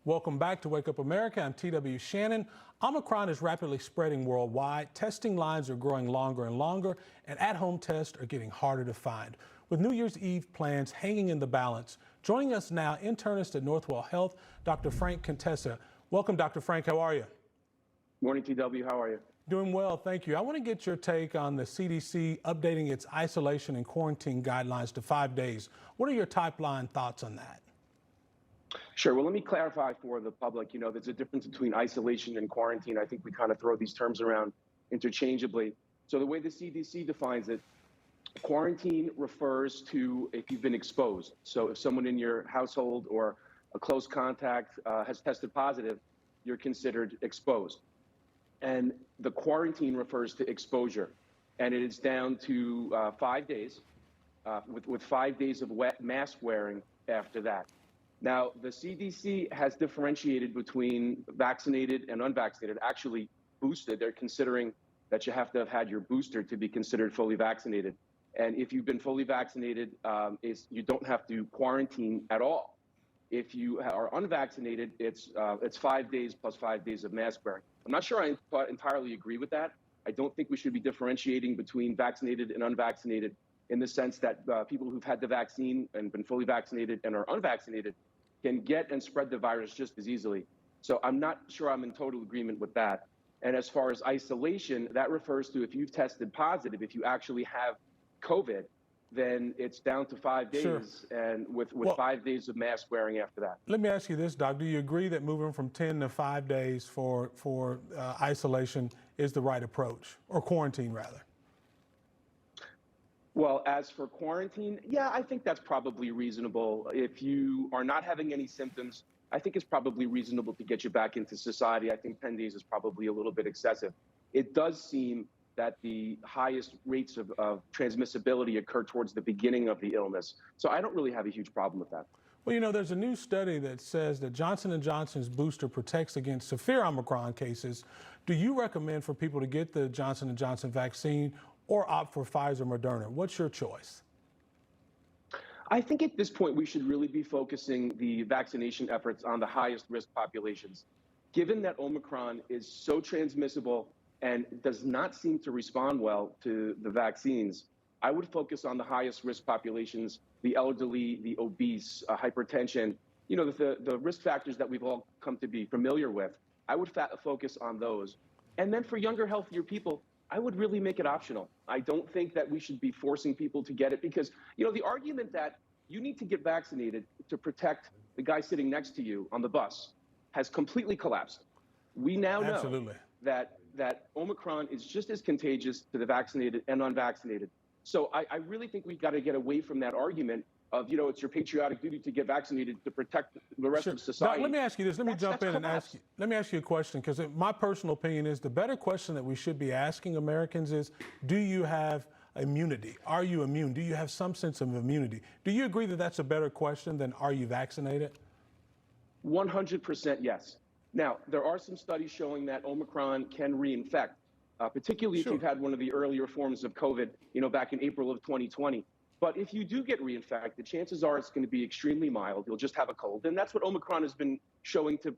Welcome back to Wake Up America. I'm TW Shannon. Omicron is rapidly spreading worldwide. Testing lines are growing longer and longer, and at-home tests are getting harder to find. With New Year's Eve plans hanging in the balance, joining us now, internist at Northwell Health, Dr. Frank Contessa. Welcome, Dr. Frank. How are you? Morning, TW. How are you? Doing well, thank you. I want to get your take on the CDC updating its isolation and quarantine guidelines to 5 days. What are your top-line thoughts on that? Sure. Well, let me clarify for the public. There's a difference between isolation and quarantine. I think we kind of throw these terms around interchangeably. So the way the CDC defines it, quarantine refers to if you've been exposed. So if someone in your household or a close contact has tested positive, you're considered exposed. And the quarantine refers to exposure. And it is down to 5 days, with 5 days of mask wearing after that. Now, the CDC has differentiated between vaccinated and unvaccinated, actually boosted. They're considering that you have to have had your booster to be considered fully vaccinated. And if you've been fully vaccinated, you don't have to quarantine at all. If you are unvaccinated, it's 5 days plus 5 days of mask wearing. I'm not sure I entirely agree with that. I don't think we should be differentiating between vaccinated and unvaccinated in the sense that people who've had the vaccine and been fully vaccinated and are unvaccinated can get and spread the virus just as easily. So I'm not sure I'm in total agreement with that. And as far as isolation, that refers to if you've tested positive, if you actually have COVID, then it's down to 5 days, Sure. and with 5 days of mask wearing after that. Let me ask you this, Doc. Do you agree that moving from 10 to 5 days for isolation is the right approach, or quarantine rather? Well, as for quarantine, yeah, I think that's probably reasonable. If you are not having any symptoms, I think it's probably reasonable to get you back into society. I think 10 days is probably a little bit excessive. It does seem that the highest rates of transmissibility occur towards the beginning of the illness. So I don't really have a huge problem with that. Well, there's a new study that says that Johnson & Johnson's booster protects against severe Omicron cases. Do you recommend for people to get the Johnson & Johnson vaccine or opt for Pfizer, Moderna? What's your choice? I think at this point, we should really be focusing the vaccination efforts on the highest risk populations. Given that Omicron is so transmissible and does not seem to respond well to the vaccines, I would focus on the highest risk populations, the elderly, the obese, hypertension, the risk factors that we've all come to be familiar with. I would focus on those. And then for younger, healthier people, I would really make it optional. I don't think that we should be forcing people to get it because, the argument that you need to get vaccinated to protect the guy sitting next to you on the bus has completely collapsed. We now know Absolutely. that Omicron is just as contagious to the vaccinated and unvaccinated. So I really think we've got to get away from that argument of, it's your patriotic duty to get vaccinated to protect the rest of society. Doc, let me ask you this. Let me jump in and ask you. Let me ask you a question, because my personal opinion is the better question that we should be asking Americans is, do you have immunity? Are you immune? Do you have some sense of immunity? Do you agree that that's a better question than are you vaccinated? 100% yes. Now, there are some studies showing that Omicron can reinfect, particularly if you've had one of the earlier forms of COVID, back in April of 2020. But if you do get reinfected, chances are it's going to be extremely mild. You'll just have a cold. And that's what Omicron has been showing to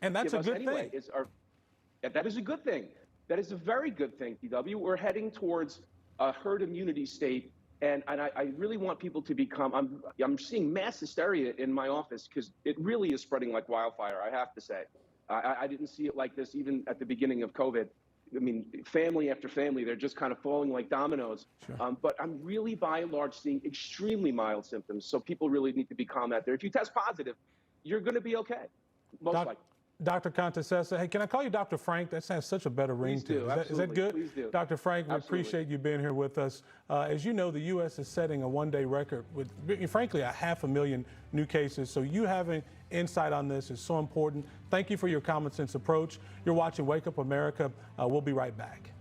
and that's give a good us anyway. thing. That is a good thing. That is a very good thing, TW. We're heading towards a herd immunity state. And I really want people to become, I'm seeing mass hysteria in my office because it really is spreading like wildfire, I have to say. I didn't see it like this even at the beginning of COVID. I mean, family after family, they're just kind of falling like dominoes. Sure. But I'm really, by and large, seeing extremely mild symptoms. So people really need to be calm out there. If you test positive, you're going to be okay, most likely. Dr. Contessa, hey, can I call you Dr. Frank? That sounds such a better ring to it. Is that good? Please do. Dr. Frank, we Absolutely. appreciate you being here with us. As you know, the U.S. is setting a one-day record with, frankly, 500,000 new cases. So you having insight on this is so important. Thank you for your common sense approach. You're watching Wake Up America. We'll be right back.